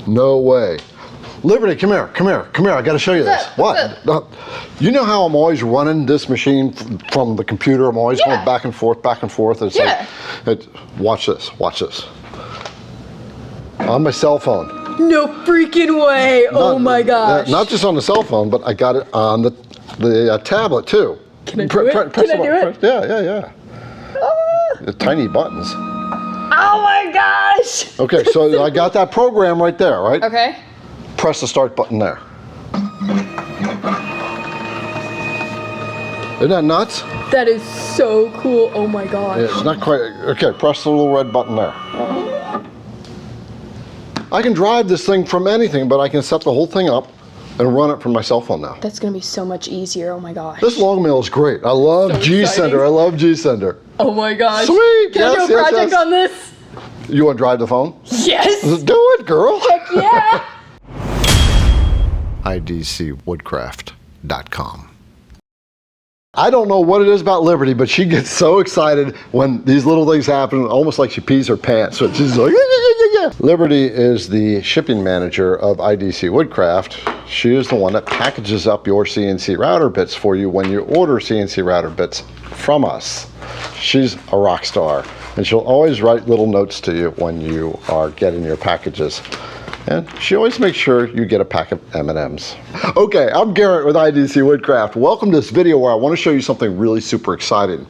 No way. Liberty, come here. I got to show you this. What? You know how I'm always running this machine from the computer? I'm always going back and forth. It's like, watch this. On my cell phone. No freaking way. Oh my gosh. Not just on the cell phone, but I got it on the tablet too. Can I do it? Can I do it? Yeah. The tiny buttons. Oh my gosh. Okay, so I got that program right there, right? Okay. Press the start button there. Isn't that nuts? That is so cool. Oh my gosh. Yeah, it's not quite. Okay, press the little red button there. I can drive this thing from anything, but I can set the whole thing up and run it from my cell phone now. That's going to be so much easier. Oh my gosh. This Longmill is great. I love gSender. I love gSender. Oh my gosh. Sweet. Can I do a project on this? You want to drive the phone? Yes. Do it, girl. Heck yeah. idcwoodcraft.com. I don't know what it is about Liberty, but she gets so excited when these little things happen, almost like she pees her pants. So she's like, yeah. Liberty is the shipping manager of IDC Woodcraft. She is the one that packages up your CNC router bits for you when you order CNC router bits from us. She's a rock star, and she'll always write little notes to you when you are getting your packages. And she always makes sure you get a pack of M&Ms. Okay, I'm Garrett with IDC Woodcraft. Welcome to this video where I want to show you something really super exciting.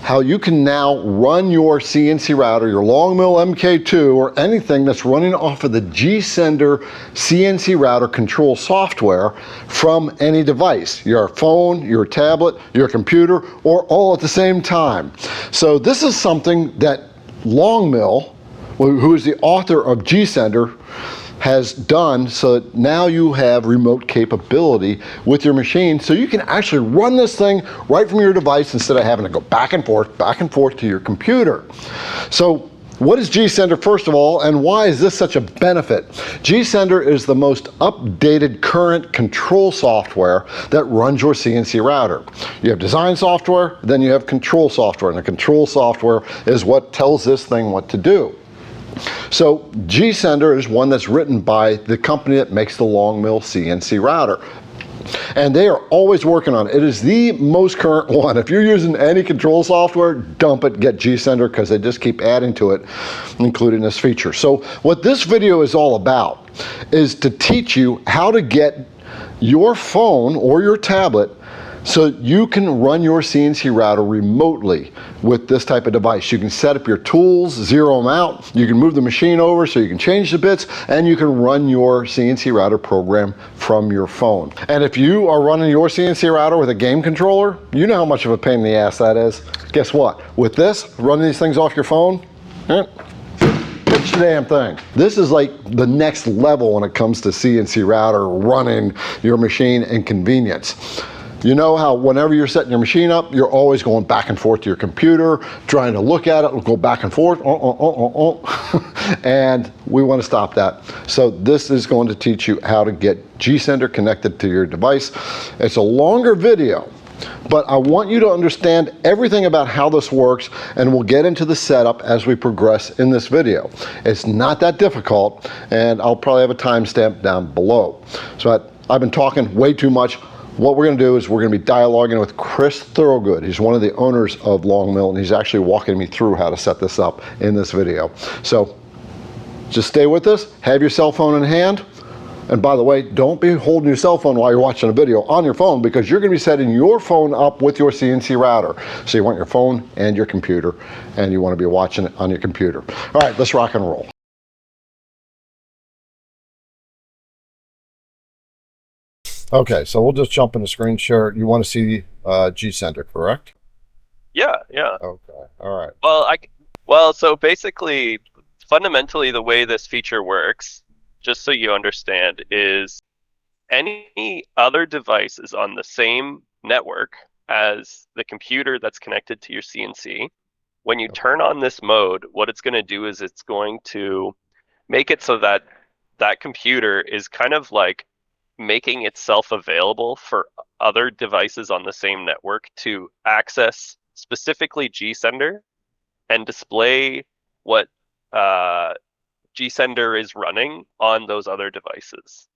How you can now run your CNC router, your Longmill MK2, or anything that's running off of the gSender CNC router control software from any device, your phone, your tablet, your computer, or all at the same time. So this is something that Longmill, who is the author of gSender, has done, so that now you have remote capability with your machine, so you can actually run this thing right from your device instead of having to go back and forth to your computer. So what is gSender, first of all, and why is this such a benefit? gSender is the most updated current control software that runs your CNC router. You have design software, then you have control software, and the control software is what tells this thing what to do. So gSender is one that's written by the company that makes the Longmill CNC router. And they are always working on it. It is the most current one. If you're using any control software, dump it, get gSender, because they just keep adding to it, including this feature. So what this video is all about is to teach you how to get your phone or your tablet so you can run your CNC router remotely with this type of device. You can set up your tools, zero them out, you can move the machine over so you can change the bits, and you can run your CNC router program from your phone. And if you are running your CNC router with a game controller, you know how much of a pain in the ass that is. Guess what? With this, running these things off your phone, it's the damn thing. This is like the next level when it comes to CNC router running your machine and convenience. You know how whenever you're setting your machine up, you're always going back and forth to your computer, trying to look at it, go back and forth, and we want to stop that. So this is going to teach you how to get gSender connected to your device. It's a longer video, but I want you to understand everything about how this works, and we'll get into the setup as we progress in this video. It's not that difficult, and I'll probably have a timestamp down below. So I've been talking way too much. What we're going to do is we're going to be dialoguing with Chris Thorogood. He's one of the owners of Longmill, and he's actually walking me through how to set this up in this video. So just stay with us, have your cell phone in hand, and by the way, don't be holding your cell phone while you're watching a video on your phone, because you're going to be setting your phone up with your CNC router. So you want your phone and your computer, and you want to be watching it on your computer. All right, let's rock and roll. Okay, so we'll just jump into screen share. You want to see gSender, correct? Yeah. Okay, all right. Well, so basically, fundamentally, the way this feature works, just so you understand, is any other device is on the same network as the computer that's connected to your CNC. When you turn on this mode, what it's going to do is it's going to make it so that that computer is kind of like making itself available for other devices on the same network to access specifically gSender and display what gSender is running on those other devices.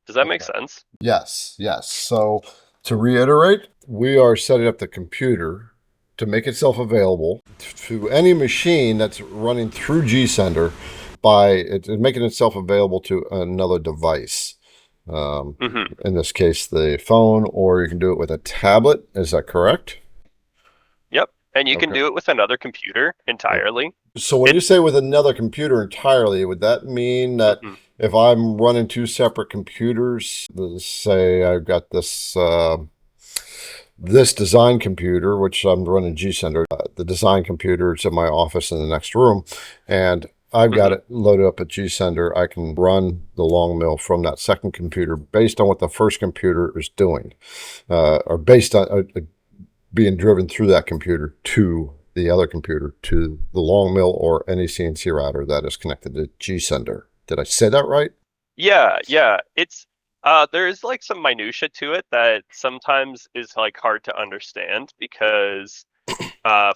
Does that make sense? Yes, yes. So to reiterate, we are setting up the computer to make itself available to any machine that's running through gSender by it making itself available to another device. In this case, the phone, or you can do it with a tablet. Is that correct? Yep. And you can Okay. do it with another computer entirely. So when you say with another computer entirely, would that mean that if I'm running two separate computers, say I've got this this design computer, which I'm running gSender, the design computer is in my office in the next room, and I've got it loaded up at gSender, I can run the Longmill from that second computer based on what the first computer is doing, or based on being driven through that computer to the other computer, to the Longmill or any CNC router that is connected to gSender. Did I say that right? Yeah. It's there's like some minutia to it that sometimes is like hard to understand because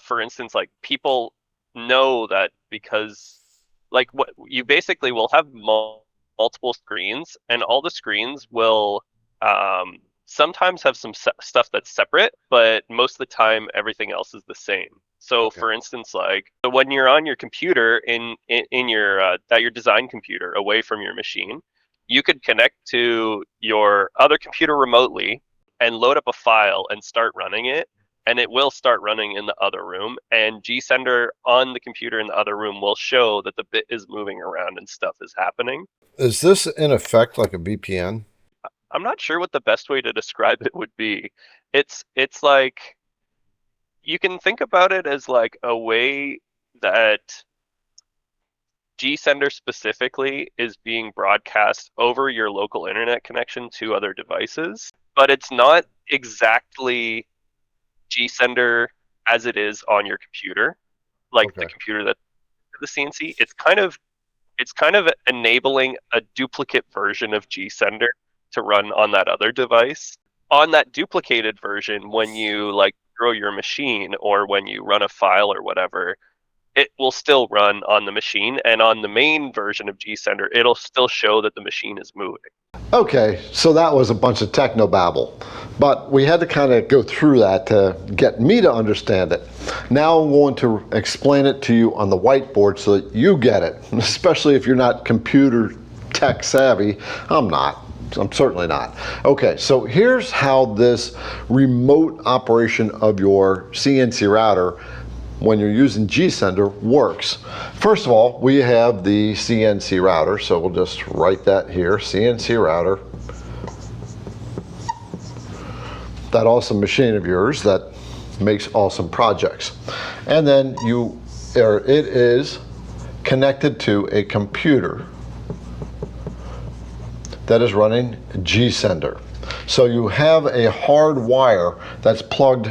for instance, like people know that because like what you basically will have multiple screens, and all the screens will sometimes have some stuff that's separate, but most of the time everything else is the same. So for instance, like when you're on your computer in your at your design computer away from your machine, you could connect to your other computer remotely and load up a file and start running it, and it will start running in the other room, and gSender on the computer in the other room will show that the bit is moving around and stuff is happening. Is this in effect like a VPN? I'm not sure what the best way to describe it would be. It's like you can think about it as like a way that gSender specifically is being broadcast over your local internet connection to other devices, but it's not exactly gSender as it is on your computer, like the computer that the CNC. It's kind of enabling a duplicate version of gSender to run on that other device. On that duplicated version, when you like grow your machine or when you run a file or whatever, it will still run on the machine, and on the main version of gSender, it'll still show that the machine is moving. Okay, so that was a bunch of technobabble, but we had to kind of go through that to get me to understand it. Now I'm going to explain it to you on the whiteboard so that you get it, especially if you're not computer tech savvy. I'm not. I'm certainly not. Okay, so here's how this remote operation of your CNC router when you're using gSender works. First of all, we have the CNC router, so we'll just write that here, CNC router. That awesome machine of yours that makes awesome projects. And then it is connected to a computer that is running gSender. So you have a hard wire that's plugged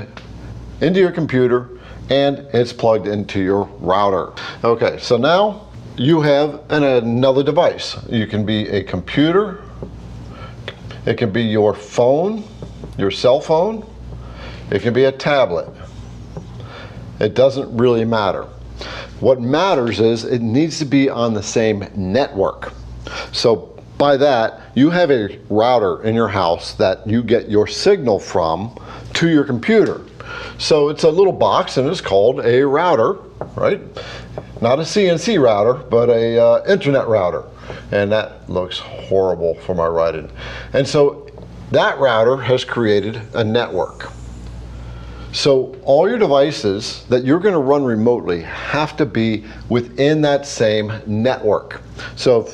into your computer and it's plugged into your router. Okay, so now you have another device. You can be a computer, it can be your phone, your cell phone, it can be a tablet. It doesn't really matter. What matters is it needs to be on the same network. So by that, you have a router in your house that you get your signal from to your computer. So it's a little box and it's called a router, right? Not a CNC router, but a internet router. And that looks horrible for my writing. And so that router has created a network. So all your devices that you're going to run remotely have to be within that same network. So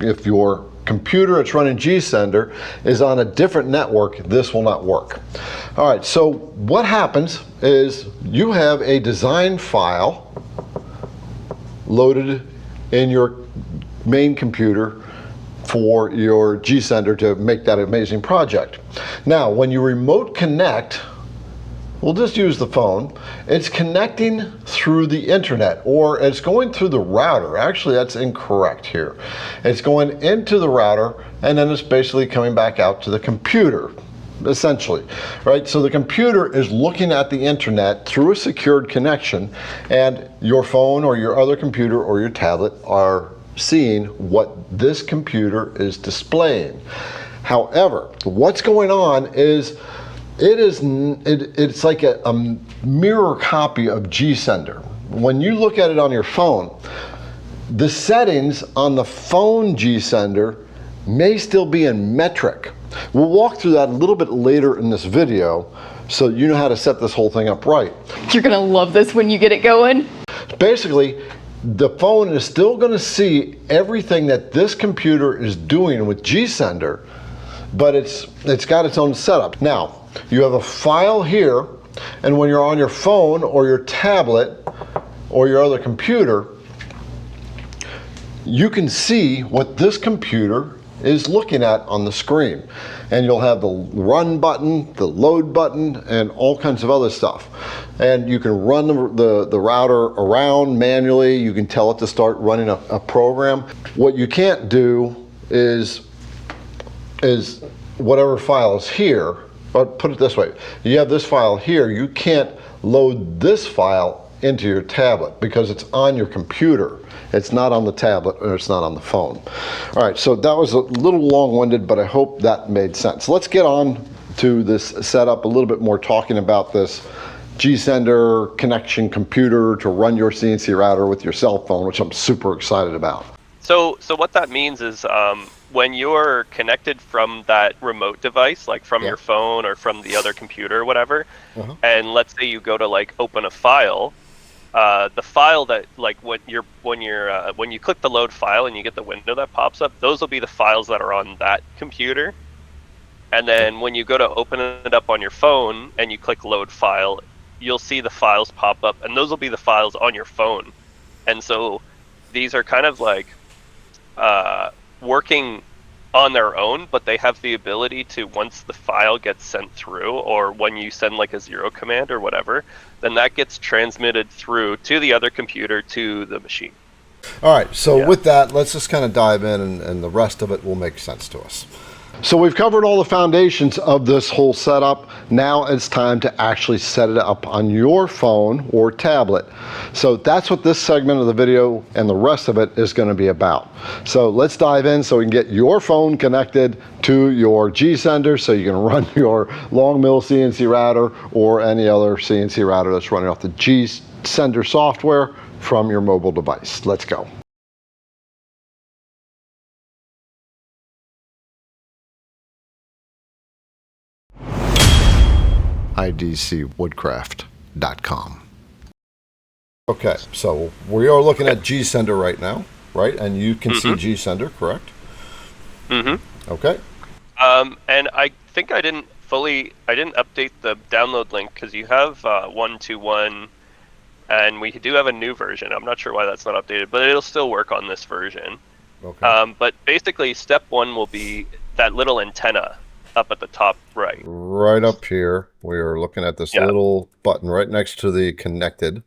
if your computer that's running gSender is on a different network, this will not work. All right, so what happens is you have a design file loaded in your main computer for your gSender to make that amazing project. Now, when you remote connect, we'll just use the phone. It's connecting through the internet, or it's going through the router. Actually, that's incorrect here. It's going into the router, and then it's basically coming back out to the computer, essentially, right? So the computer is looking at the internet through a secured connection, and your phone or your other computer or your tablet are seeing what this computer is displaying. However, what's going on is it's like a mirror copy of gSender. When you look at it on your phone, the settings on the phone gSender may still be in metric. We'll walk through that a little bit later in this video so you know how to set this whole thing up right. You're gonna love this when you get it going. Basically, the phone is still going to see everything that this computer is doing with gSender, but it's got its own setup. Now, you have a file here, and when you're on your phone or your tablet or your other computer, you can see what this computer is looking at on the screen. And you'll have the run button, the load button, and all kinds of other stuff. And you can run the router around manually. You can tell it to start running a program. What you can't do is whatever file is here, or put it this way, you have this file here, you can't load this file into your tablet because it's on your computer. It's not on the tablet or it's not on the phone. All right, so that was a little long-winded, but I hope that made sense. Let's get on to this setup a little bit more, talking about this gSender connection computer to run your CNC router with your cell phone, which I'm super excited about. So what that means is when you're connected from that remote device, like from your phone or from the other computer or whatever, and let's say you go to like open a file, the file that like when you click the load file and you get the window that pops up, those will be the files that are on that computer. And then when you go to open it up on your phone and you click load file, you'll see the files pop up, and those will be the files on your phone. And so these are kind of like working on their own, but they have the ability to, once the file gets sent through, or when you send like a 0 command or whatever, then that gets transmitted through to the other computer to the machine. All right, so with that, let's just kind of dive in, and the rest of it will make sense to us. So we've covered all the foundations of this whole setup. Now it's time to actually set it up on your phone or tablet. So that's what this segment of the video and the rest of it is going to be about. So let's dive in so we can get your phone connected to your gSender so you can run your Longmill CNC router or any other CNC router that's running off the gSender software from your mobile device. Let's go. idcwoodcraft.com. Okay, so we are looking at gSender right now, right? And you can see gSender, correct? Okay. And I think I didn't update the download link because you have 1.2.1, and we do have a new version. I'm not sure why that's not updated, but it'll still work on this version. Okay. But basically, step 1 will be that little antenna up at the top right. Right up here, we are looking at this little button right next to the connected.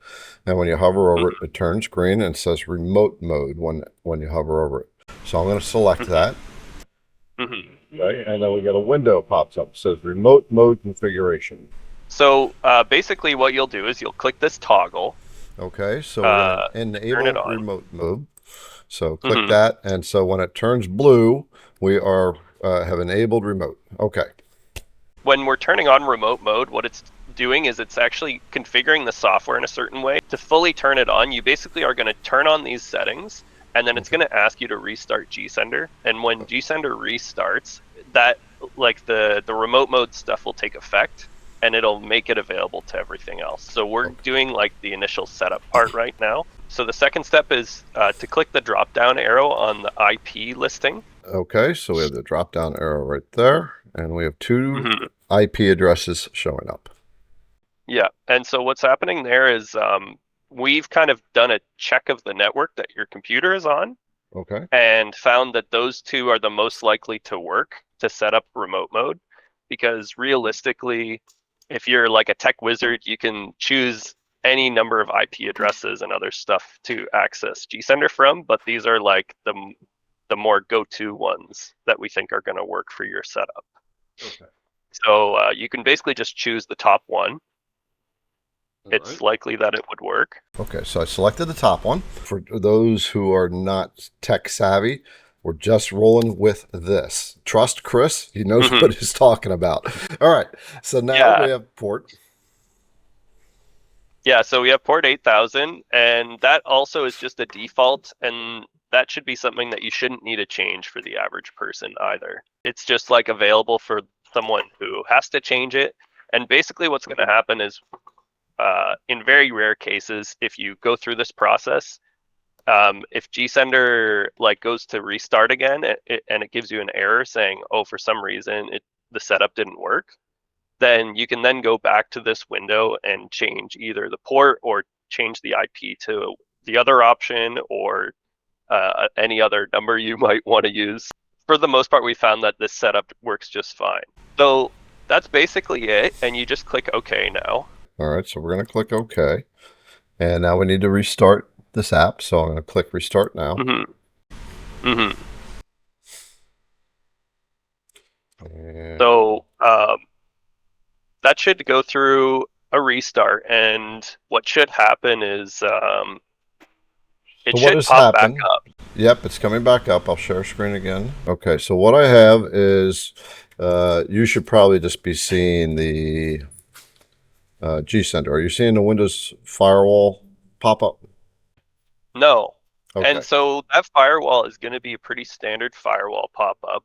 And when you hover over it, it turns green and says remote mode when you hover over it. So I'm going to select that. Right, and then we get a window pops up. It says remote mode configuration. So basically what you'll do is you'll click this toggle. Okay, so we're going to enable remote mode. So click that, and so when it turns blue, we are have enabled remote. Okay. When we're turning on remote mode, what it's doing is it's actually configuring the software in a certain way. To fully turn it on, you basically are going to turn on these settings, and then it's going to ask you to restart gSender. And when gSender restarts, that like the remote mode stuff will take effect, and it'll make it available to everything else. So we're doing like the initial setup part right now. So the second step is to click the drop down arrow on the IP listing. Okay, so we have the drop down arrow right there, and we have two IP addresses showing up. Yeah, and so what's happening there is we've kind of done a check of the network that your computer is on. Okay. And found that those two are the most likely to work to set up remote mode, because realistically, if you're like a tech wizard, you can choose any number of IP addresses and other stuff to access gSender from, but these are like the more go-to ones that we think are going to work for your setup. Okay. So you can basically just choose the top one, it's likely that it would work. Okay, so I selected the top one. For those who are not tech savvy, we're just rolling with this. Trust Chris, he knows what he's talking about. All right, so now we have port. Yeah, so we have port 8000, and that also is just a default, and that should be something that you shouldn't need to change for the average person either. It's just like available for someone who has to change it. And basically what's going to happen is, in very rare cases, if you go through this process, if gSender like goes to restart again and it gives you an error saying, oh, for some reason the setup didn't work, then you can then go back to this window and change either the port or change the IP to the other option, or any other number you might want to use. For the most part, we found that this setup works just fine. So that's basically it, and you just click OK now. All right, so we're going to click OK. And now we need to restart this app, so I'm going to click Restart now. So that should go through a restart, and what should happen is it should pop back up. Yep, it's coming back up. I'll share screen again. Okay, so what I have is, you should probably just be seeing the gSender. Are you seeing the Windows Firewall pop up? No. Okay. And so that firewall is going to be a pretty standard firewall pop up.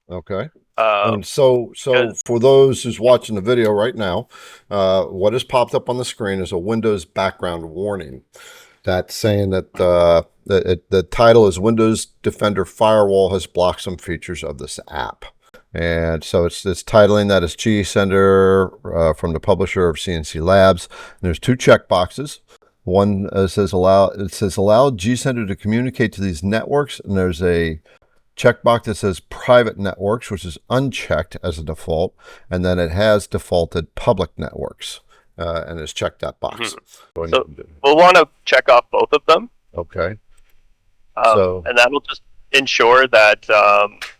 Okay. So for those who's watching the video right now, what has popped up on the screen is a Windows background warning that's saying that the title is Windows Defender Firewall has blocked some features of this app. And so it's titling that as gSender from the publisher of Sienci Labs. And there's two checkboxes. One says allow gSender to communicate to these networks, and there's a checkbox that says private networks, which is unchecked as a default, and then it has defaulted public networks, and it's checked that box. So we'll want to check off both of them. Okay. And that will just ensure that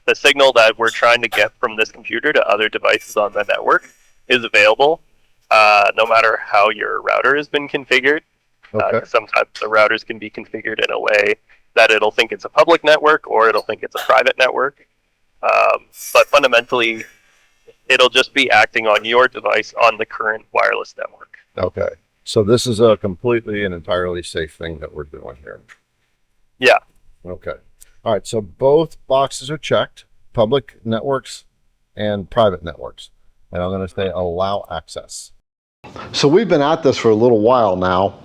the signal that we're trying to get from this computer to other devices on the network is available, no matter how your router has been configured. Sometimes the routers can be configured in a way that it'll think it's a public network or it'll think it's a private network. But fundamentally, it'll just be acting on your device on the current wireless network. Okay. So this is a completely and entirely safe thing that we're doing here. Yeah. Okay. All right. So both boxes are checked, public networks and private networks. And I'm going to say allow access. So we've been at this for a little while now,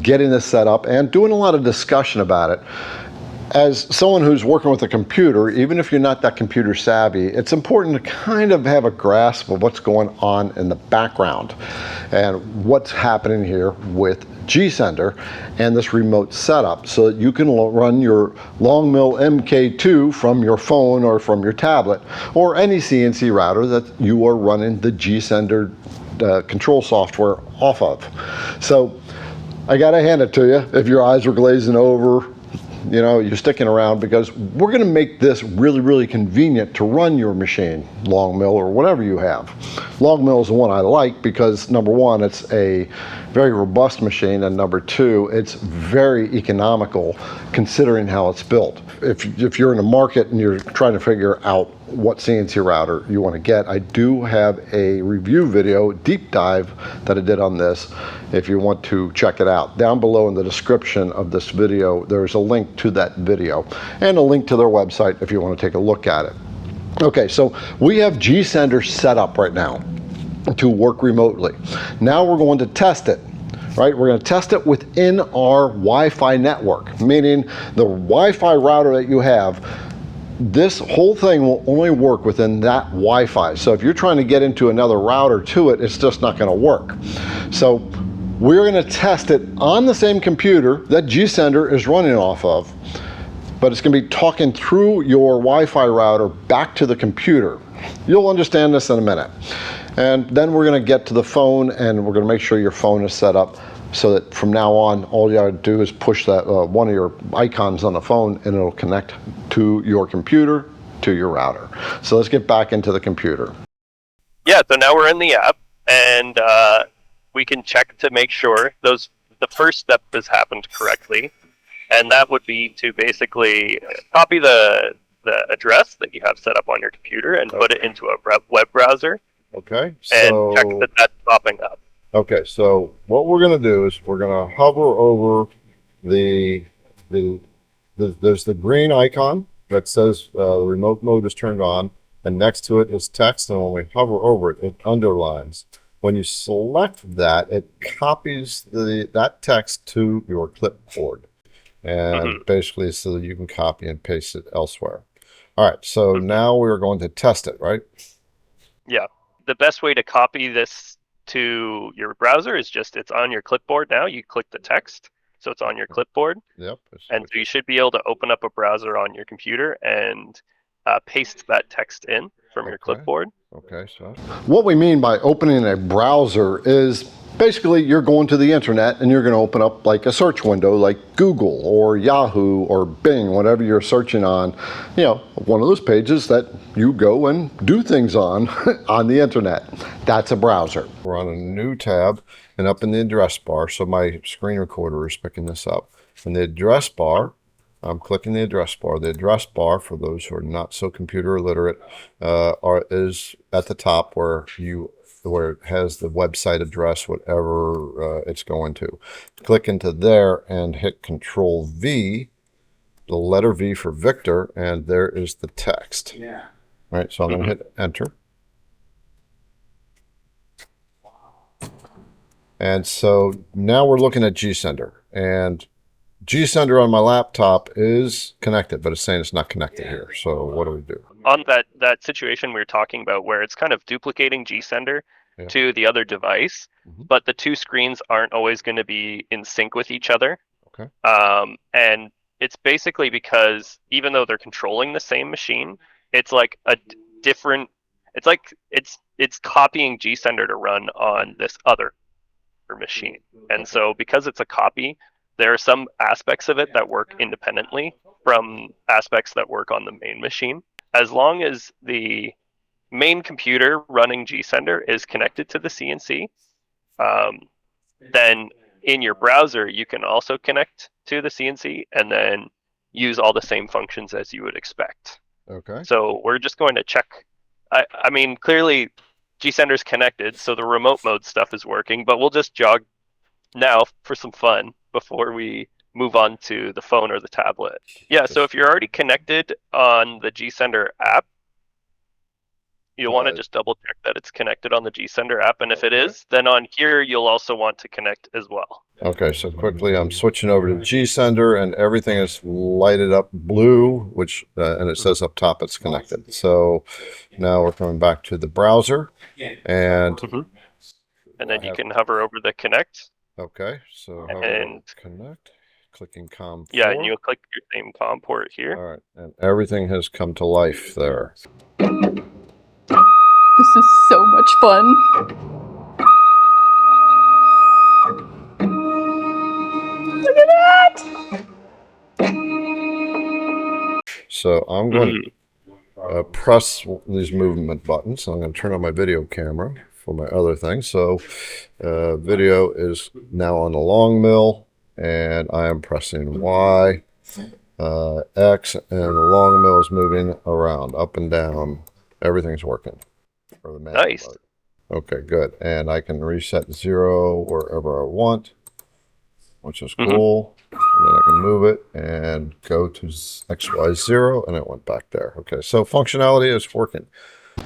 getting this set up and doing a lot of discussion about it. As someone who's working with a computer, even if you're not that computer savvy, it's important to kind of have a grasp of what's going on in the background and what's happening here with gSender and this remote setup, so that you can run your Longmill MK2 from your phone or from your tablet or any CNC router that you are running the gSender control software off of. So I gotta hand it to you. If your eyes were glazing over, you know, you're sticking around, because we're going to make this really, really convenient to run your machine, Longmill or whatever you have. Longmill is the one I like because, number one, it's a very robust machine, and number two, it's very economical considering how it's built. If you're in the market and you're trying to figure out what CNC router you want to get, I do have a review video, deep dive, that I did on this if you want to check it out. Down below in the description of this video, there's a link to that video and a link to their website if you want to take a look at it. Okay, so we have gSender set up right now to work remotely. Now we're going to test it. Right, we're going to test it within our Wi-Fi network, meaning the Wi-Fi router that you have, this whole thing will only work within that Wi-Fi. So if you're trying to get into another router to it, it's just not going to work. So we're going to test it on the same computer that gSender is running off of, but it's going to be talking through your Wi-Fi router back to the computer. You'll understand this in a minute. And then we're going to get to the phone, and we're going to make sure your phone is set up so that from now on, all you got to do is push that one of your icons on the phone, and it'll connect to your computer, to your router. So let's get back into the computer. Yeah, so now we're in the app, and we can check to make sure the first step has happened correctly, and that would be to basically copy the address that you have set up on your computer and put it into a web browser. Okay. And check that that's popping up. Okay, so what we're going to do is we're going to hover over there's the green icon that says remote mode is turned on, and next to it is text, and when we hover over it, it underlines. When you select that, it copies that text to your clipboard, and basically so that you can copy and paste it elsewhere. All right, so now we're going to test it, right? Yeah. The best way to copy this to your browser is just it's on your clipboard now. You click the text, so it's on your clipboard. Yep. And so you should be able to open up a browser on your computer and paste that text in from your clipboard. Okay, so what we mean by opening a browser is basically you're going to the internet and you're going to open up like a search window like Google or Yahoo or Bing, whatever you're searching on, you know, one of those pages that you go and do things on on the internet. That's a browser. We're on a new tab and up in the address bar, so my screen recorder is picking this up. In the address bar, I'm clicking the address bar. The address bar, for those who are not so computer illiterate, is at the top where it has the website address, whatever it's going to. Click into there and hit Control V, the letter V for Victor, and there is the text. Yeah. All right, so I'm going to hit Enter. And so now we're looking at gSender, and gSender on my laptop is connected, but it's saying it's not connected here. So what do we do? On that situation we were talking about where it's kind of duplicating gSender to the other device, but the two screens aren't always going to be in sync with each other. Okay. And it's basically because even though they're controlling the same machine, it's like a different, it's like it's copying gSender to run on this other machine. And so because it's a copy, there are some aspects of it that work independently from aspects that work on the main machine. As long as the main computer running gSender is connected to the CNC, then in your browser you can also connect to the CNC and then use all the same functions as you would expect. Okay. So we're just going to check. I mean, clearly gSender's connected, so the remote mode stuff is working, but we'll just jog now for some fun before we move on to the phone or the tablet. Yeah, so if you're already connected on the gSender app, you'll want to just double check that it's connected on the gSender app, and if it is, then on here you'll also want to connect as well. Okay, so quickly I'm switching over to gSender, and everything is lighted up blue, which and it says up top it's connected. So now we're coming back to the browser, and then you can hover over the connect. Okay, so and connect, clicking COM4. Yeah, and you'll click your same COM port here. All right, and everything has come to life there. This is so much fun. Look at that! So I'm going to press these movement buttons. So I'm going to turn on my video camera for my other thing. So video is now on the Longmill, and I am pressing Y, X, and the Longmill is moving around, up and down. Everything's working. For the manual Nice. mode. Okay, good. And I can reset 0 wherever I want, which is cool. And then I can move it and go to XY0, and it went back there. Okay, so functionality is working.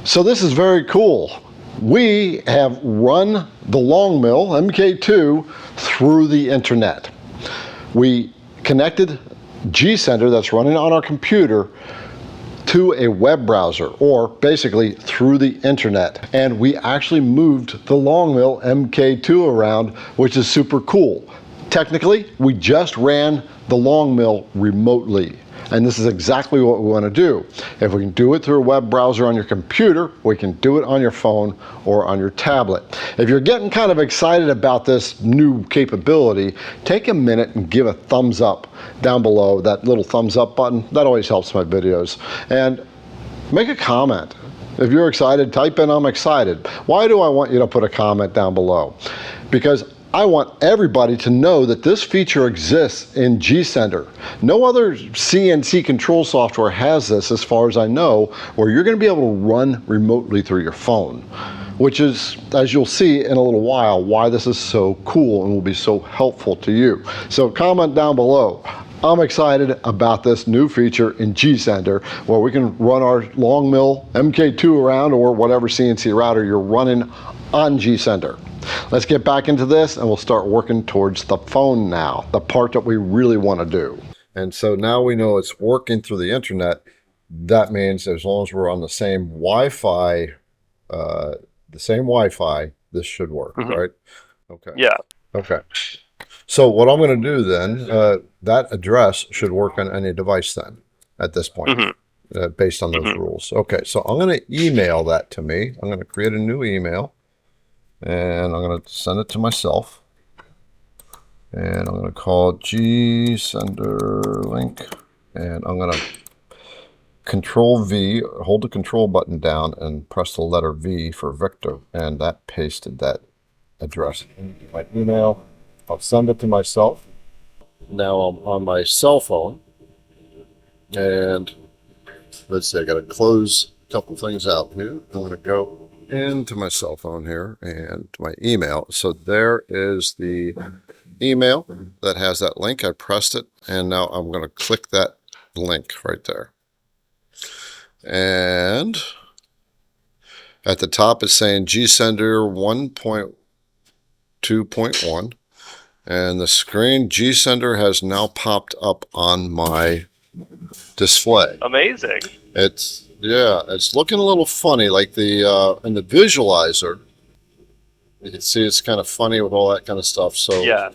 So this is very cool. We have run the Longmill MK2 through the internet. We connected gSender that's running on our computer to a web browser, or basically through the internet. And we actually moved the Longmill MK2 around, which is super cool. Technically, we just ran the Longmill remotely. And this is exactly what we want to do. If we can do it through a web browser on your computer, we can do it on your phone or on your tablet. If you're getting kind of excited about this new capability, take a minute and give a thumbs up down below, that little thumbs up button. That always helps my videos. And make a comment. If you're excited, type in "I'm excited." Why do I want you to put a comment down below? because I want everybody to know that this feature exists in gSender. No other CNC control software has this, as far as I know, where you're going to be able to run remotely through your phone, which is, as you'll see in a little while, why this is so cool and will be so helpful to you. So comment down below. I'm excited about this new feature in gSender where we can run our Longmill MK2 around, or whatever CNC router you're running on gSender. Let's get back into this and we'll start working towards the phone now, the part that we really want to do. And so now we know it's working through the internet. That means as long as we're on the same Wi-Fi, this should work, right? Okay. Yeah. Okay. So what I'm going to do then, that address should work on any device then at this point, based on those rules. Okay, so I'm going to email that to me. I'm going to create a new email, and I'm going to send it to myself. And I'm going to call gSender link, and I'm going to Control V, hold the control button down and press the letter V for Victor, and that pasted that address into my email. I'll send it to myself. Now I'm on my cell phone, and let's see, I got to close a couple things out here. I'm going to go into my cell phone here and to my email. So there is the email that has that link. I pressed it, and now I'm going to click that link right there. And at the top it's saying gSender 1.2.1. And the screen gSender has now popped up on my display. Amazing. It's looking a little funny, like the in the visualizer. You can see it's kind of funny with all that kind of stuff. So Yeah.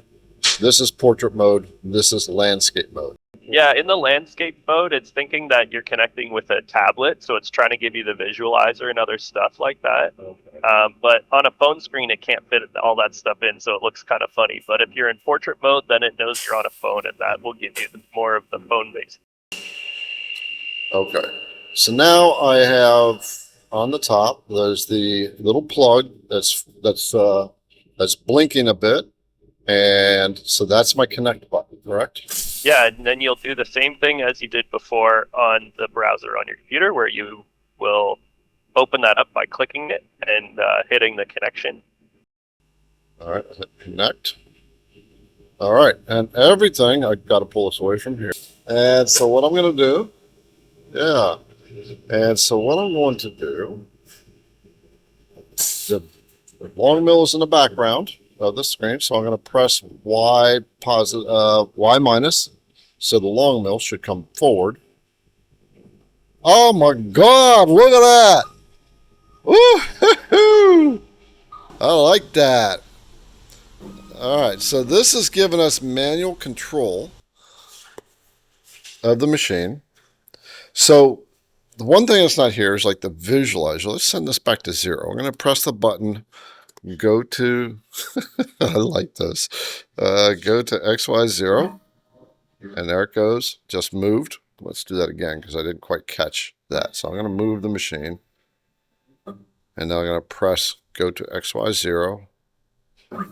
this is portrait mode. This is landscape mode. Yeah, in the landscape mode, it's thinking that you're connecting with a tablet, so it's trying to give you the visualizer and other stuff like that. But on a phone screen, it can't fit all that stuff in, so it looks kind of funny. But if you're in portrait mode, then it knows you're on a phone, and that will give you more of the phone base. Okay, so now I have on the top, there's the little plug that's blinking a bit, and so that's my connect button, correct? Yeah, and then you'll do the same thing as you did before on the browser on your computer, where you will open that up by clicking it and hitting the connection. All right, hit connect. All right, and everything, I got to pull this away from here. And so what I'm going to do, the long mill is in the background of the screen, so I'm going to press Y minus, so the long mill should come forward. Oh my God, look at that! Woo-hoo-hoo! I like that. All right, so this is giving us manual control of the machine. So the one thing that's not here is like the visualizer. Let's send this back to 0. I'm going to press the button, go to, I like this, go to XY0, and there it goes, just moved. Let's do that again because I didn't quite catch that. So I'm going to move the machine, and now I'm going to press go to XY0. Well,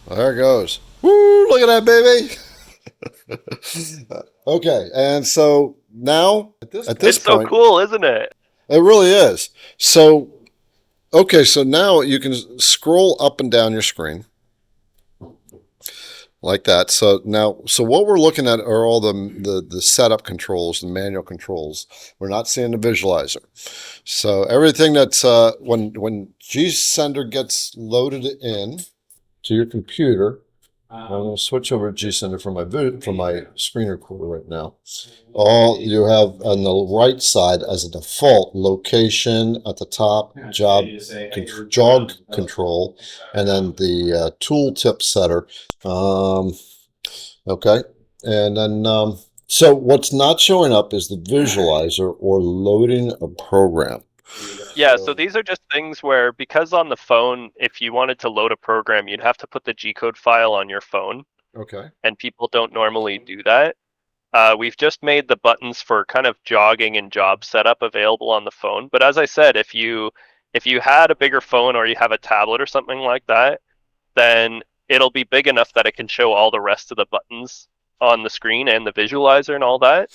there it goes. Woo, look at that, baby. Okay, and so now at this It's point, so cool, isn't it? it really is. So, okay, so now you can scroll up and down your screen like that. So now, so what we're looking at are all the setup controls, the manual controls. We're not seeing the visualizer. So everything that's when gSender gets loaded in to your computer, I'm going to switch over to gSender from my screen recorder right now. All you have on the right side as a default location at the top, jog control, and then the tooltip setter. Okay, and then so what's not showing up is the visualizer or loading a program. Yeah, so these are just things where, because on the phone, if you wanted to load a program, you'd have to put the G-code file on your phone. Okay. And people don't normally do that. We've just made the buttons for kind of jogging and job setup available on the phone. But as I said, if you had a bigger phone or you have a tablet or something like that, then it'll be big enough that it can show all the rest of the buttons on the screen and the visualizer and all that.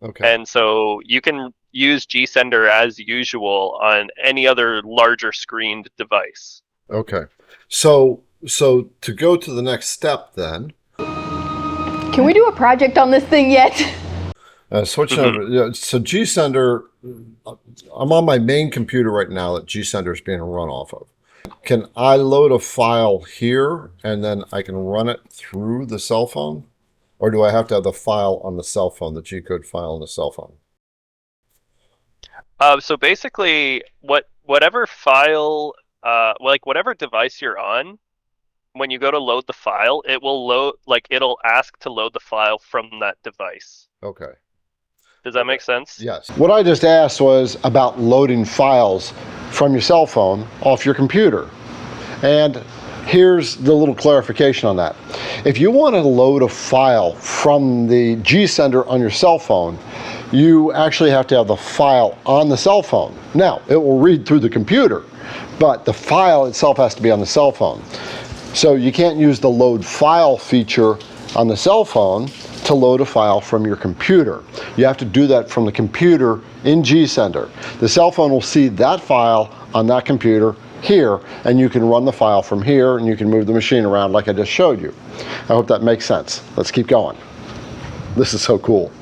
Okay. And so you can use gSender as usual on any other larger screened device. Okay. So to go to the next step then. Can we do a project on this thing yet? Switching over. Yeah, so gSender, I'm on my main computer right now that gSender is being run off of. Can I load a file here and then I can run it through the cell phone? Or do I have to have the file on the cell phone, the G-code file on the cell phone? So basically, whatever file, like whatever device you're on, when you go to load the file, it will load, like it'll ask to load the file from that device. Okay. Does that make sense? Yes. What I just asked was about loading files from your cell phone off your computer. And here's the little clarification on that. If you want to load a file from the gSender on your cell phone, you actually have to have the file on the cell phone. Now, it will read through the computer, but the file itself has to be on the cell phone. So you can't use the load file feature on the cell phone to load a file from your computer. You have to do that from the computer in gSender. The cell phone will see that file on that computer here, and you can run the file from here, and you can move the machine around like I just showed you. I hope that makes sense. Let's keep going. This is so cool.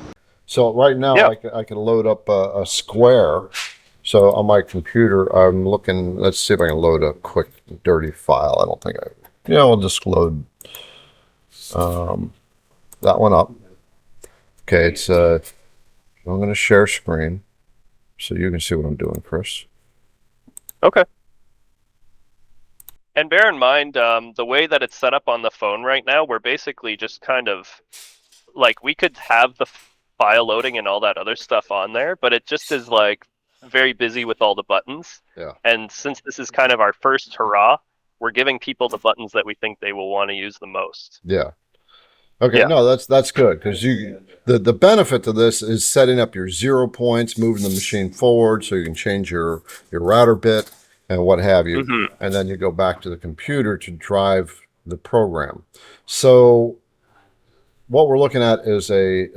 So right now, I can load up a square. So on my computer, I'm looking, let's see if I can load a quick dirty file. I don't think I'll just load that one up. Okay, it's I'm going to share screen so you can see what I'm doing, Chris. Okay. And bear in mind, the way that it's set up on the phone right now, we're basically just kind of, like, we could have the file loading and all that other stuff on there, but it just is, like, very busy with all the buttons. Yeah. And since this is kind of our first hurrah, we're giving people the buttons that we think they will want to use the most. Yeah. Okay, Yeah. no, that's good, because the benefit to this is setting up your 0 points, moving the machine forward so you can change your router bit and what have you, and then you go back to the computer to drive the program. So what we're looking at is a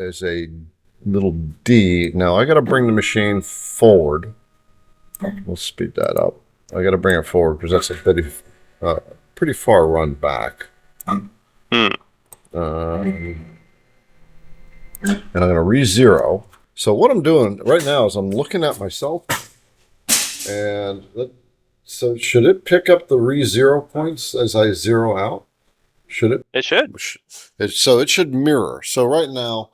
little D. Now I got to bring the machine forward. We'll speed that up. I got to bring it forward because that's a pretty far run back. And I'm going to re-zero. So what I'm doing right now is I'm looking at myself, and so should it pick up the re-zero points as I zero out? Should it? It should. So it should mirror. So right now,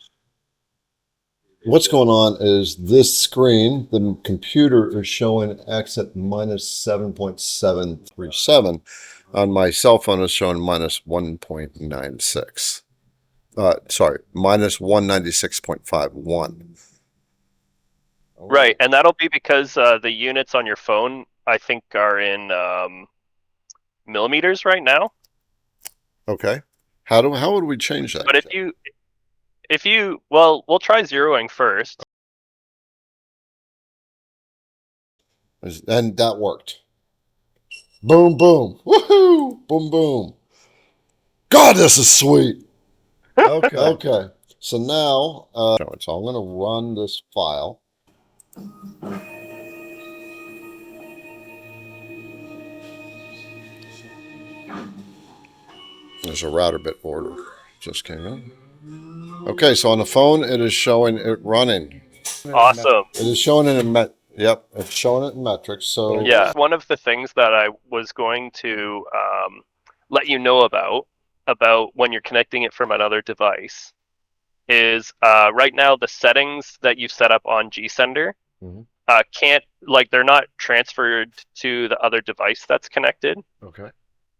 what's going on is this screen, the computer is showing X at minus 7.737. On my cell phone is showing minus 1.96. Sorry, minus 196.51. Right, and that'll be because the units on your phone, I think, are in millimeters right now. Okay. How would we change that? But if you, well, we'll try zeroing first. And that worked. Boom, boom. Woohoo! Boom, boom. God, this is sweet. Okay. Okay. So now, so I'm going to run this file. There's a router bit order. Just came in. Okay, so on the phone, it is showing it running. Awesome. It is showing it in Yep, it's showing it in metrics. So yeah, one of the things that I was going to let you know about when you're connecting it from another device is right now the settings that you set up on gSender can't, like, they're not transferred to the other device that's connected. Okay.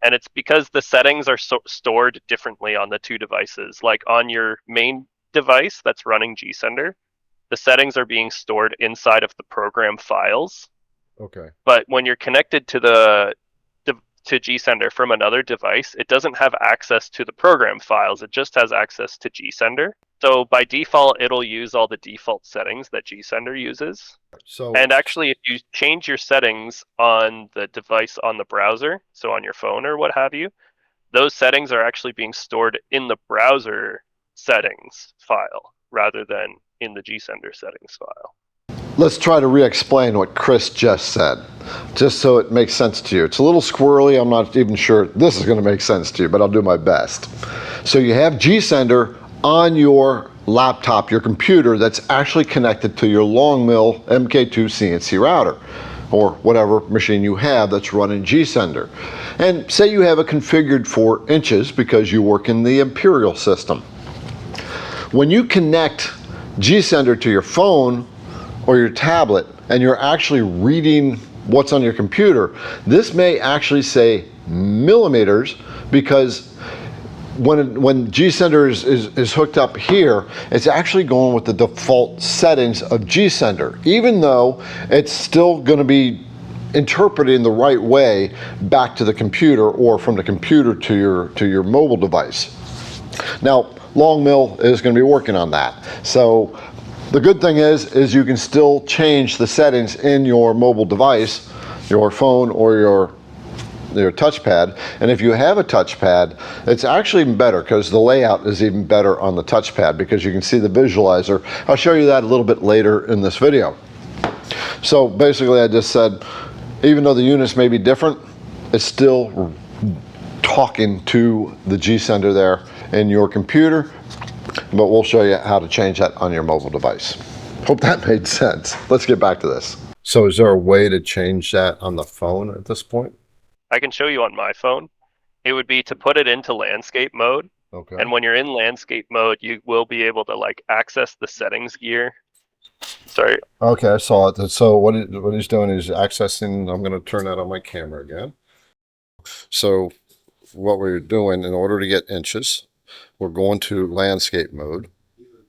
And it's because the settings are stored differently on the two devices. Like on your main device that's running gSender, the settings are being stored inside of the program files. Okay. But when you're connected to gSender from another device, it doesn't have access to the program files. It just has access to gSender. So by default, it'll use all the default settings that gSender uses. And actually, if you change your settings on the device on the browser, so on your phone or what have you, those settings are actually being stored in the browser settings file rather than in the gSender settings file. Let's try to re-explain what Chris just said, just so it makes sense to you. It's a little squirrely. I'm not even sure this is going to make sense to you, but I'll do my best. So you have gSender on your laptop, your computer, that's actually connected to your Longmill MK2 CNC router, or whatever machine you have that's running gSender. And say you have it configured for inches because you work in the Imperial system. When you connect gSender to your phone or your tablet and you're actually reading what's on your computer, this may actually say millimeters, because when gSender is hooked up here, it's actually going with the default settings of gSender, even though it's still going to be interpreting the right way back to the computer, or from the computer to your mobile device. Now, Longmill is going to be working on that. So the good thing is you can still change the settings in your mobile device, your phone or your touchpad. And if you have a touchpad, it's actually even better, because the layout is even better on the touchpad, because you can see the visualizer. I'll show you that a little bit later in this video. So basically, I just said, even though the units may be different, it's still talking to the gSender there in your computer, but we'll show you how to change that on your mobile device. Hope that made sense. Let's get back to this. So is there a way to change that on the phone at this point? I can show you on my phone. It would be to put it into landscape mode. Okay. And when you're in landscape mode, you will be able to like access the settings gear. Sorry. Okay, I saw it. So what he's doing is accessing, I'm going to turn that on my camera again. So what we're doing, in order to get inches, we're going to landscape mode,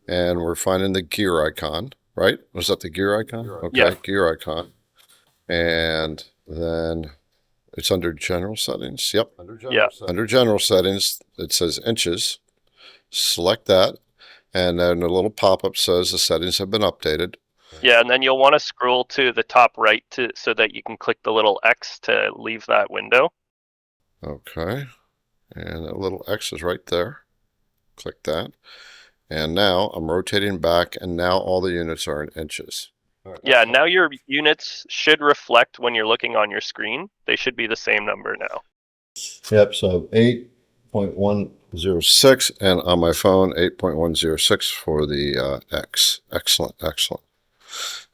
and we're finding the gear icon, right? Was that the gear icon? Okay, yeah. Gear icon. And then it's under general settings. Yep. Under general settings, it says inches. Select that, and then a little pop-up says the settings have been updated. Yeah, and then you'll want to scroll to the top right so that you can click the little X to leave that window. Okay. And that little X is right there. Click that. And now I'm rotating back, and now all the units are in inches. Right. Yeah, now your units should reflect when you're looking on your screen. They should be the same number now. Yep, so 8.106, and on my phone, 8.106 for the X. Excellent, excellent.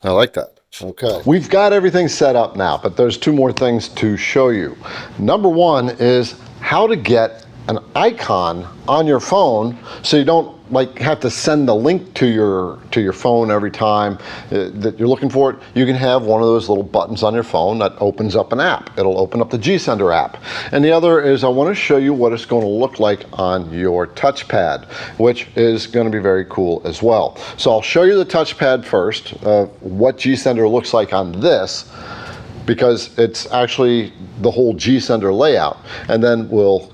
I like that. Okay. We've got everything set up now, but there's two more things to show you. Number one is how to get an icon on your phone so you don't have to send the link to your phone every time that you're looking for it. You can have one of those little buttons on your phone that opens up an app. It'll open up the gSender app. And the other is, I want to show you what it's going to look like on your touchpad, which is going to be very cool as well. So I'll show you the touchpad first, what gSender looks like on this, because it's actually the whole gSender layout, and then we'll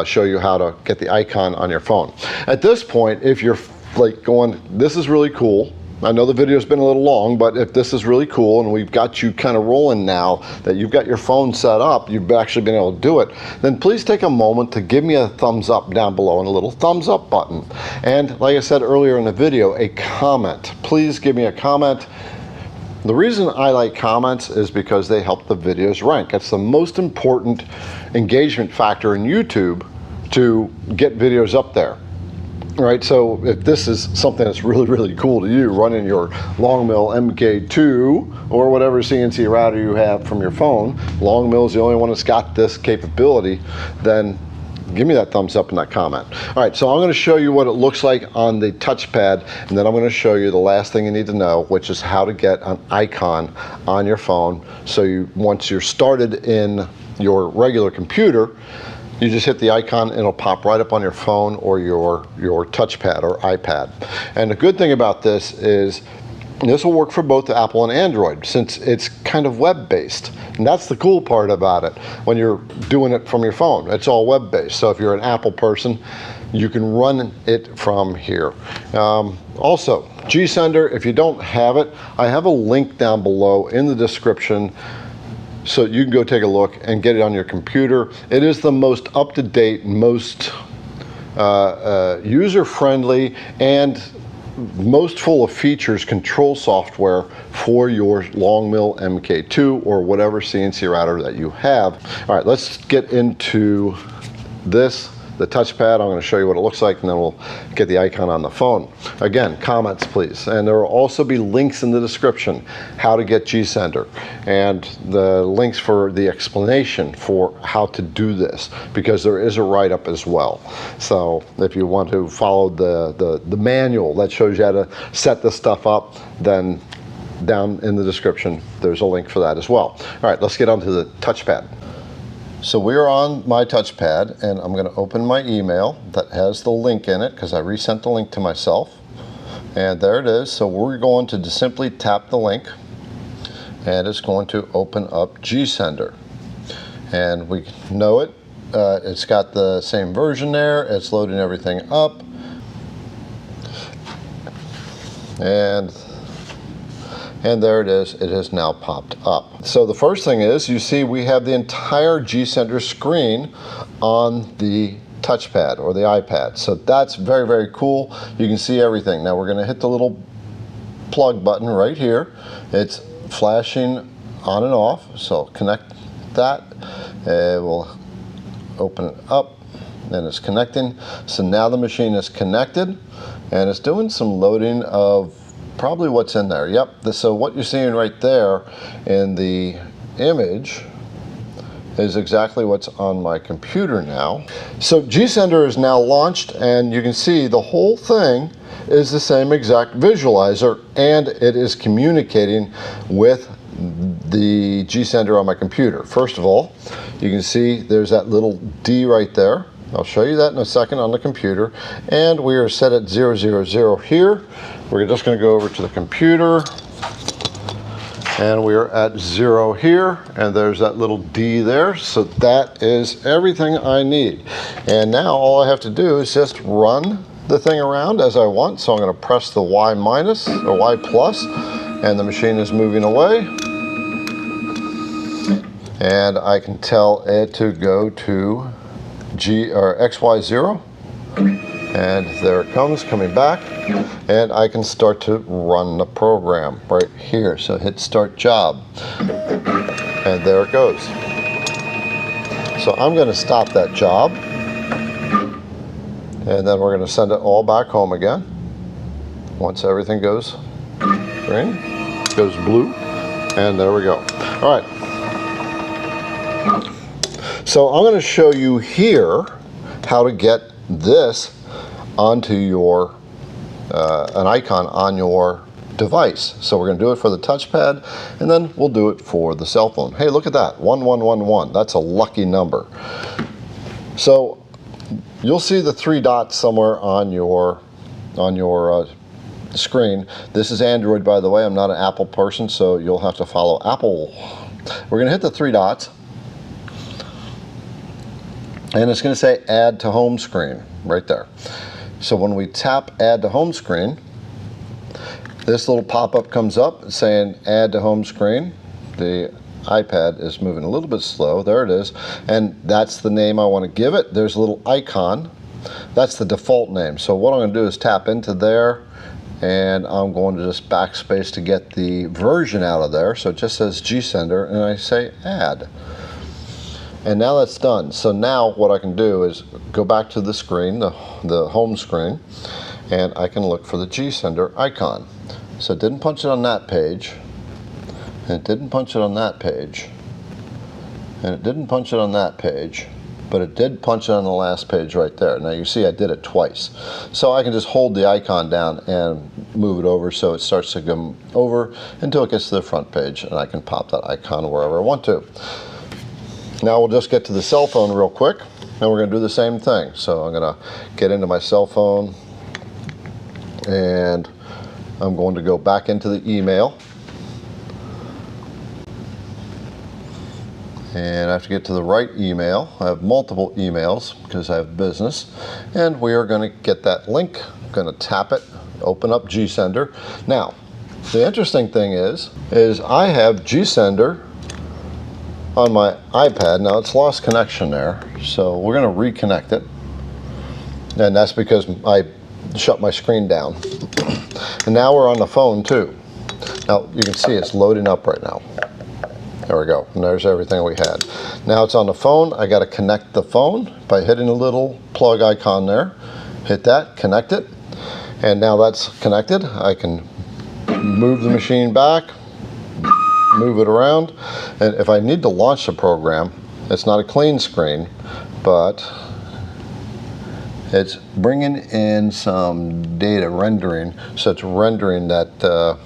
show you how to get the icon on your phone. At this point, if you're going, this is really cool. I know the video's been a little long, but if this is really cool and we've got you kind of rolling now, that you've got your phone set up, you've actually been able to do it, then please take a moment to give me a thumbs up down below and a little thumbs up button. And like I said earlier in the video, a comment. Please give me a comment. The reason I like comments is because they help the videos rank. It's the most important engagement factor in YouTube to get videos up there. Right, so if this is something that's really, really cool to you, running your Longmill MK2 or whatever CNC router you have from your phone, Longmill is the only one that's got this capability, then give me that thumbs up in that comment. All right, so I'm going to show you what it looks like on the touchpad, and then I'm going to show you the last thing you need to know, which is how to get an icon on your phone. So once you're started in your regular computer, you just hit the icon and it'll pop right up on your phone or your touchpad or iPad. And the good thing about this is this will work for both Apple and Android, since it's kind of web-based. And that's the cool part about it. When you're doing it from your phone, it's all web-based. So if you're an Apple person, you can run it from here. Also, gSender, if you don't have it, I have a link down below in the description so you can go take a look and get it on your computer. It is the most up-to-date, most user-friendly, and most full of features control software for your Longmill MK2 or whatever CNC router that you have. All right, let's get into this, the touchpad. I'm going to show you what it looks like, and then we'll get the icon on the phone. Again, comments please, and there will also be links in the description how to get gSender and the links for the explanation for how to do this, because there is a write-up as well. So if you want to follow the manual that shows you how to set this stuff up, then down in the description there's a link for that as well. All right, let's get on to the touchpad. So we're on my touchpad, and I'm going to open my email that has the link in it because I resent the link to myself. And there it is. So we're going to just simply tap the link, and it's going to open up gSender. And we know it. It's got the same version there. It's loading everything up. And there it is. It has now popped up. So the first thing is, you see we have the entire gSender screen on the touchpad or the iPad. So that's very, very cool. You can see everything. Now we're going to hit the little plug button right here. It's flashing on and off. So connect that. We'll open it up, and it's connecting. So now the machine is connected, and it's doing some loading of probably what's in there. Yep, so what you're seeing right there in the image is exactly what's on my computer now. So gSender is now launched, and you can see the whole thing is the same exact visualizer, and it is communicating with the gSender on my computer. First of all, you can see there's that little D right there. I'll show you that in a second on the computer. And we are set at 000 here. We're just going to go over to the computer, and we are at 0 here, and there's that little D there. So that is everything I need. And now all I have to do is just run the thing around as I want. So I'm going to press the Y minus or Y plus, and the machine is moving away. And I can tell it to go to XY0, and there it comes, coming back, and I can start to run the program right here. So hit start job, and there it goes. So I'm going to stop that job, and then we're going to send it all back home again. Once everything goes green, goes blue, and there we go. All right. So I'm going to show you here how to get this onto your an icon on your device. So we're going to do it for the touchpad, and then we'll do it for the cell phone. Hey, look at that, 1111. That's a lucky number. So you'll see the 3 dots somewhere on your screen. This is Android, by the way. I'm not an Apple person, so you'll have to follow Apple. We're going to hit the 3 dots. And it's going to say add to home screen right there. So when we tap add to home screen, this little pop-up comes up saying add to home screen. The iPad is moving a little bit slow. There it is. And that's the name I want to give it. There's a little icon. That's the default name. So what I'm going to do is tap into there, and I'm going to just backspace to get the version out of there. So it just says gSender, and I say add. And now that's done. So now what I can do is go back to the screen, the home screen, and I can look for the gSender icon. So it didn't punch it on that page, and it didn't punch it on that page, and it didn't punch it on that page, but it did punch it on the last page right there. Now you see I did it twice. So I can just hold the icon down and move it over so it starts to come over until it gets to the front page, and I can pop that icon wherever I want to. Now we'll just get to the cell phone real quick, and we're going to do the same thing. So I'm going to get into my cell phone, and I'm going to go back into the email. And I have to get to the right email. I have multiple emails because I have business. And we are going to get that link. I'm going to tap it, open up gSender. Now, the interesting thing is I have gSender on my iPad. Now it's lost connection there, so we're going to reconnect it. And that's because I shut my screen down. And now we're on the phone too. Now you can see it's loading up right now. There we go, and there's everything we had. Now it's on the phone. I got to connect the phone by hitting the little plug icon there. Hit that, connect it, and now that's connected. I can move the machine back, move it around, and if I need to launch the program, it's not a clean screen, but it's bringing in some data rendering, so it's rendering that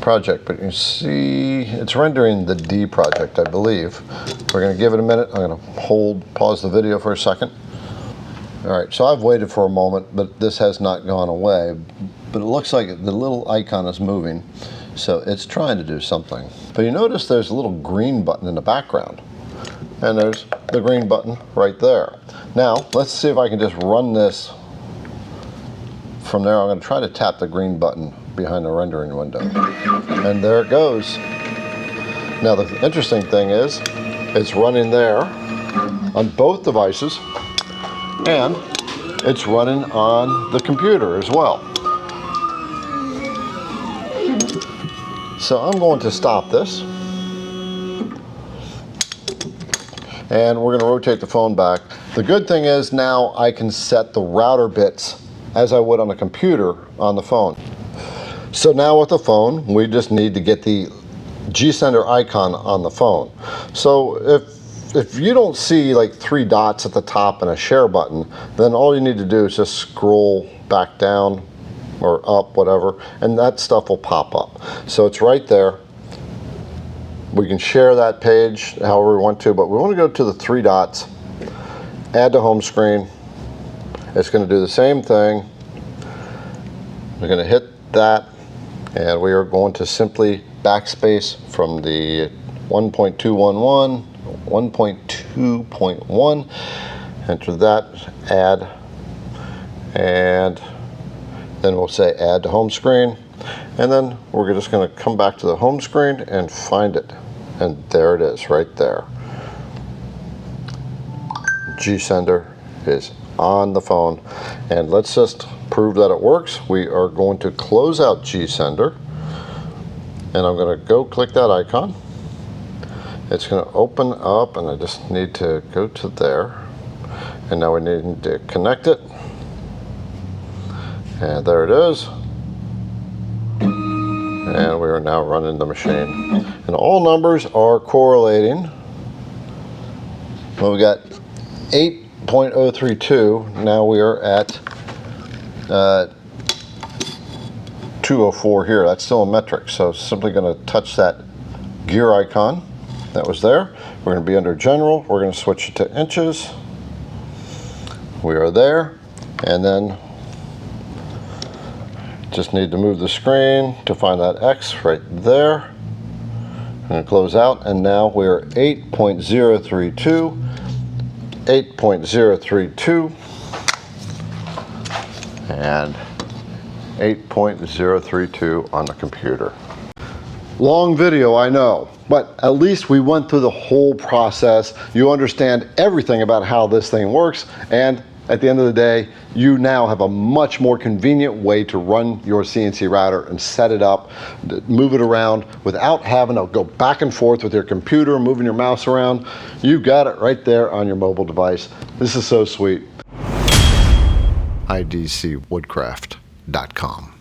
project, but you see it's rendering the D project, I believe. We're going to give it a minute. I'm going to pause the video for a second. All right, so I've waited for a moment, but this has not gone away, but it looks like the little icon is moving, so it's trying to do something. But you notice there's a little green button in the background, and there's the green button right there. Now let's see if I can just run this from there. I'm going to try to tap the green button behind the rendering window, and there it goes. Now the interesting thing is it's running there on both devices, and it's running on the computer as well. So I'm going to stop this, and we're going to rotate the phone back. The good thing is now I can set the router bits as I would on a computer on the phone. So now with the phone, we just need to get the gSender icon on the phone. So if you don't see like 3 dots at the top and a share button, then all you need to do is just scroll back down or up, whatever, and that stuff will pop up. So it's right there. We can share that page however we want to, but we want to go to the 3 dots, add to home screen. It's going to do the same thing. We're going to hit that, and we are going to simply backspace from the 1.211, 1.2.1, enter that, add, and then we'll say add to home screen, and then we're just going to come back to the home screen and find it, and there it is right there. gSender is on the phone, and let's just prove that it works. We are going to close out gSender, and I'm going to go click that icon. It's going to open up, and I just need to go to there, and now we need to connect it, and there it is, and we are now running the machine, and all numbers are correlating. Well, we got 8.032. Now we are at 204 here. That's still a metric, so simply going to touch that gear icon that was there. We're going to be under general. We're going to switch it to inches. We are there, and then just need to move the screen to find that X right there. I'm going to close out, and now we're 8.032, 8.032, and 8.032 on the computer. Long video, I know, but at least we went through the whole process. You understand everything about how this thing works, and at the end of the day, you now have a much more convenient way to run your CNC router and set it up, move it around without having to go back and forth with your computer, moving your mouse around. You've got it right there on your mobile device. This is so sweet. idcwoodcraft.com